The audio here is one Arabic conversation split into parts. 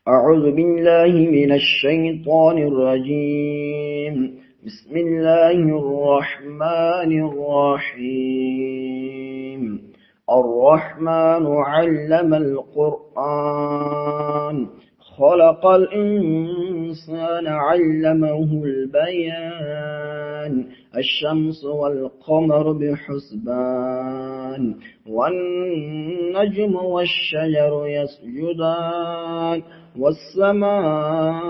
أعوذ بالله من الشيطان الرجيم. بسم الله الرحمن الرحيم. الرحمن علم القرآن خلق الإنسان علمه البيان الشمس والقمر بحسبان والنجم والشجر يسجدان والسماء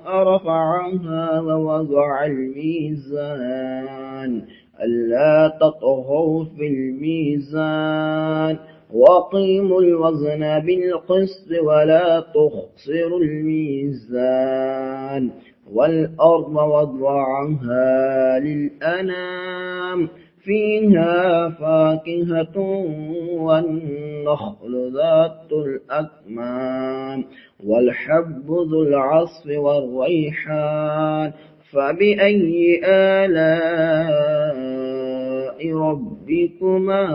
رفعها ووضع الميزان ألا تطغوا في الميزان وأقيموا الوزن بالقسط ولا تخسروا الميزان والأرض وضعها للأنام فيها فاكهة والنخل ذات الأكمام والحب ذو العصف والريحان فبأي آلاء ربكما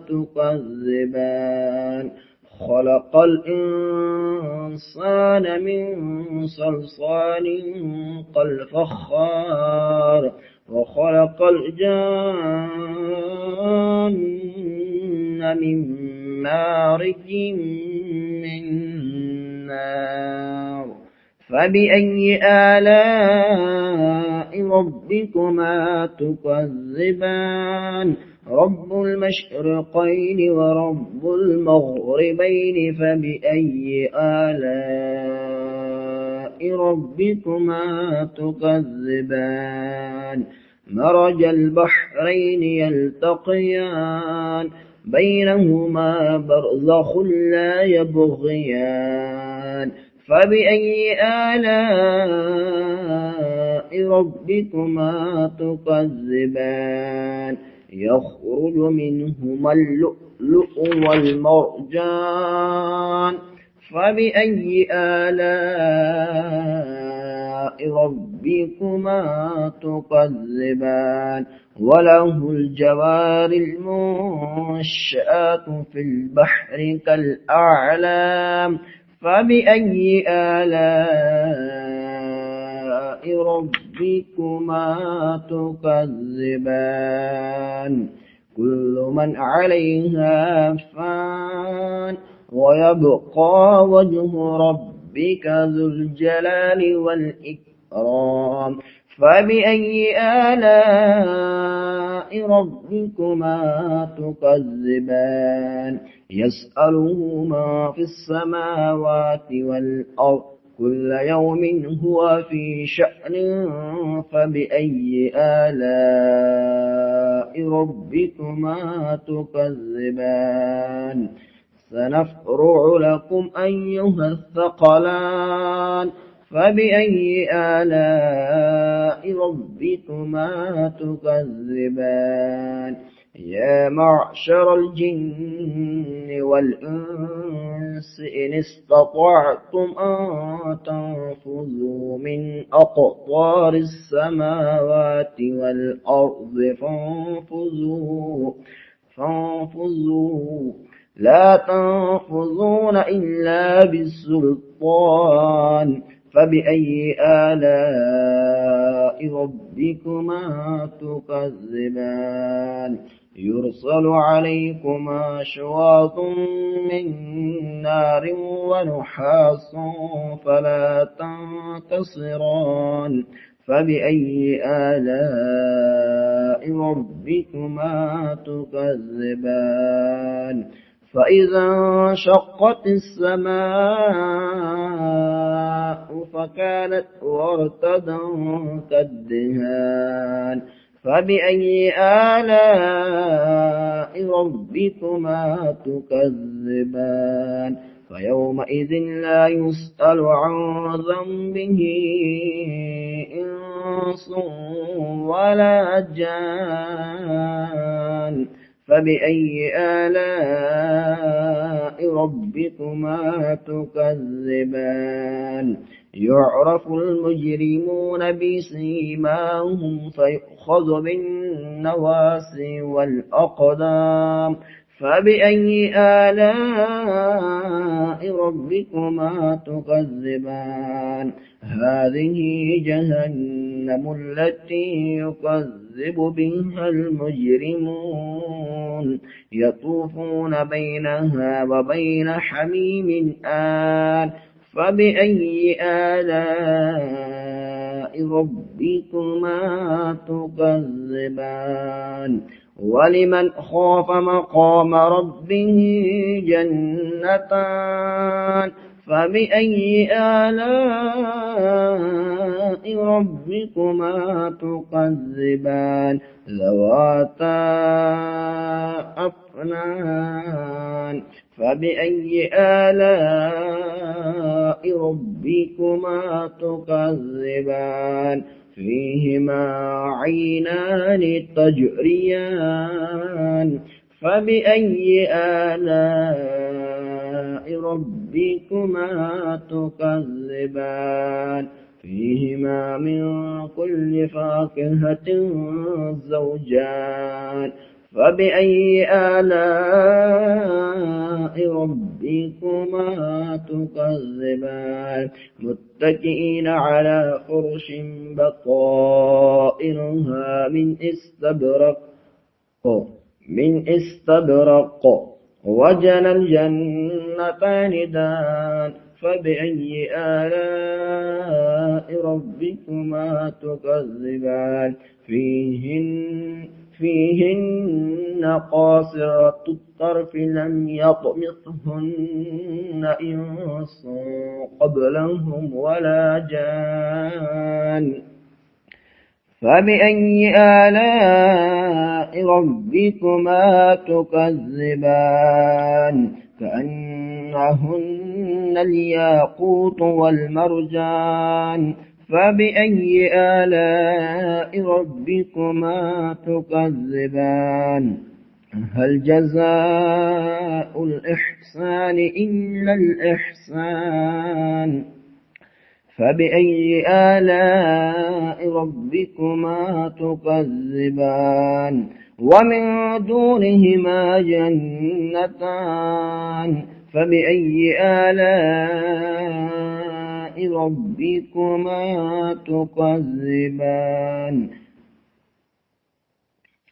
تكذبان خلق الإنسان من صلصال كالفخار وخلق الجان من مارج من نار فبأي آلاء ربكما تكذبان رب المشرقين ورب المغربين فبأي آلاء ربكما تكذبان مرج البحرين يلتقيان بينهما برزخ لا يبغيان فبأي آلاء ربكما تكذبان يخرج منهما اللؤلؤ والمرجان فبأي آلاء ربكما تكذبان وله الجوار المنشآت في البحر كالأعلام فبأي آلاء ربكما تكذبان كل من عليها فان ويبقى وجه ربك ذو الجلال والإكرام فبأي آلاء ربكما تكذبان يسأله ما في السماوات والأرض كل يوم هو في شأن فبأي آلاء ربكما تكذبان سنفرغ لكم أيها الثقلان فبأي آلاء ربكما تكذبان يا معشر الجن والإنس إن استطعتم أن تنفذوا من أقطار السماوات والأرض فانفذوا لا تنفذون إلا بالسلطان فبأي آلاء ربكما تكذبان يرسل عليكما شواظ من نار ونحاس فلا تنتصران فبأي آلاء ربكما تكذبان فإذا انشقت السماء فكانت وردا كالدهان فبأي آلاء ربكما تكذبان فيومئذ لا يسأل عن ذنبه إنس ولا جان فبأي آلاء ربكما تكذبان يعرف المجرمون بسيماهم فيؤخذ بالنواصي والأقدام فبأي آلاء ربكما تكذبان هذه جهنم التي يكذب بها المجرمون يطوفون بينها وبين حميم آن فبأي آلاء ربكما تكذبان ولمن خاف مقام ربه جنتان فبأي آلاء ربكما تكذبان ذواتا أفنان فبأي آلاء ربكما تكذبان فيهما عينان تجريان فبأي آلاء ربكما تكذبان فيهما من كل فاكهة زوجان فبأي آلاء ربكما تكذبان متكئين على فرش بطائنها من استبرق وجنى الجنتان دان فبأي آلاء ربكما تكذبان فيهن قاصرات الطرف لم يطمثهن إنس قبلهم ولا جان فبأي آلاء ربكما تكذبان كأنهن الياقوت والمرجان فبأي آلاء ربكما تكذبان هل جزاء الإحسان إلا الإحسان فبأي آلاء ربكما تكذبان ومن دونهما جنتان فبأي آلاء ربكما تكذبان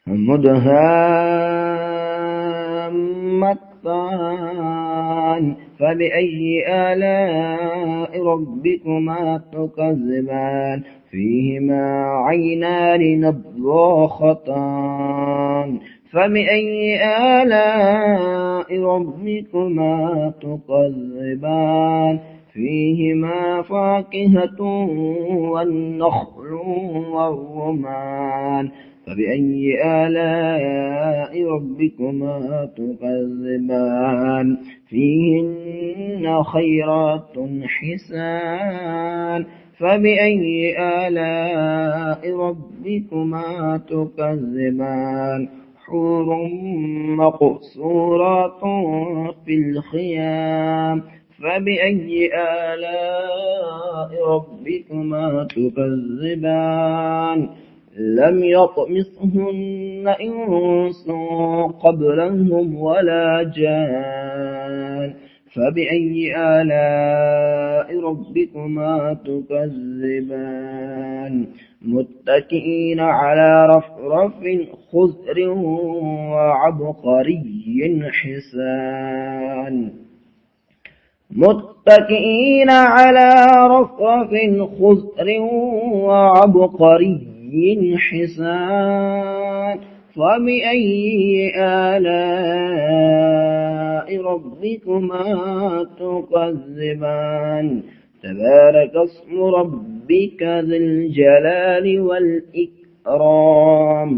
مدهامتان فبأي آلاء ربكما تكذبان فيهما عينان نضاختان فبأي آلاء ربكما تكذبان فيهما فاكهة والنخل والرمان فبأي آلاء ربكما تكذبان فيهن خيرات حسان فبأي آلاء ربكما تكذبان حور مقصورات في الخيام فبأي آلاء ربكما تكذبان لم يطمثهن إنس قبلهم ولا جان فبأي آلاء ربكما تكذبان متكئين على رفرف خضر وعبقري حسان متكئين على رفرف خضر وعبقري حسان فبأي آلاء ربكما تكذبان تبارك اسم ربك ذي الجلال والإكرام